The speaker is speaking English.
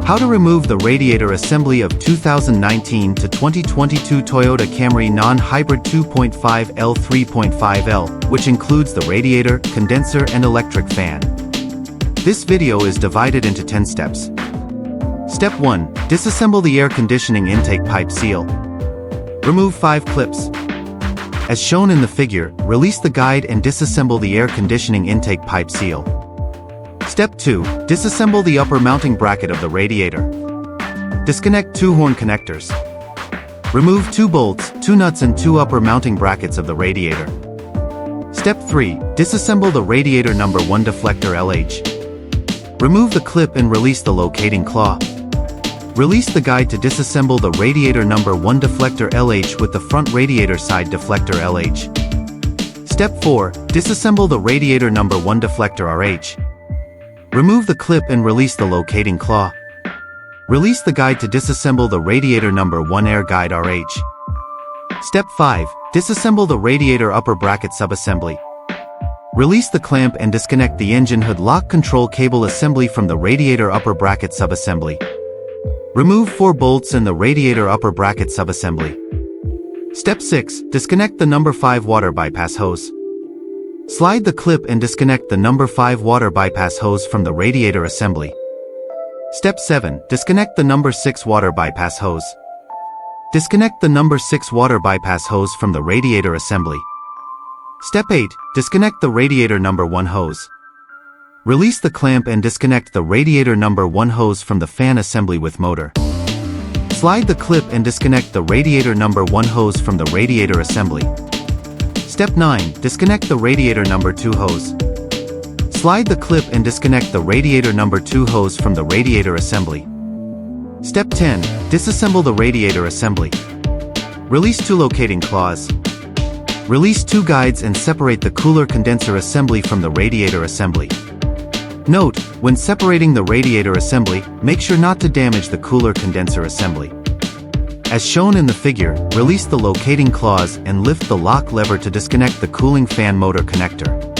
How to remove the radiator assembly of 2019 to 2022 Toyota Camry non-hybrid 2.5L 3.5L, which includes the radiator, condenser and electric fan. This video is divided into 10 steps. Step 1. Disassemble the air conditioning intake pipe seal. Remove 5 clips. As shown in the figure, release the guide and disassemble the air conditioning intake pipe seal. Step 2. Disassemble the upper mounting bracket of the radiator. Disconnect 2 horn connectors. Remove 2 bolts, 2 nuts and 2 upper mounting brackets of the radiator. Step 3. Disassemble the radiator number 1 deflector LH. Remove the clip and release the locating claw. Release the guide to disassemble the radiator number 1 deflector LH with the front radiator side deflector LH. Step 4. Disassemble the radiator number 1 deflector RH. Remove the clip and release the locating claw. Release the guide to disassemble the radiator number 1 air guide RH. Step 5. Disassemble the radiator upper bracket subassembly. Release the clamp and disconnect the engine hood lock control cable assembly from the radiator upper bracket subassembly. Remove 4 bolts in the radiator upper bracket subassembly. Step 6. Disconnect the number 5 water bypass hose. Slide the clip and disconnect the number 5 water bypass hose from the radiator assembly. Step 7. Disconnect the number 6 water bypass hose. Disconnect the number 6 water bypass hose from the radiator assembly. Step 8. Disconnect the radiator number 1 hose. Release the clamp and disconnect the radiator number 1 hose from the fan assembly with motor. Slide the clip and disconnect the radiator number 1 hose from the radiator assembly. Step 9. Disconnect the radiator number 2 hose. Slide the clip and disconnect the radiator number 2 hose from the radiator assembly. Step 10. Disassemble the radiator assembly. Release 2 locating claws. Release 2 guides and separate the cooler condenser assembly from the radiator assembly. Note, when separating the radiator assembly, make sure not to damage the cooler condenser assembly. As shown in the figure, release the locating claws and lift the lock lever to disconnect the cooling fan motor connector.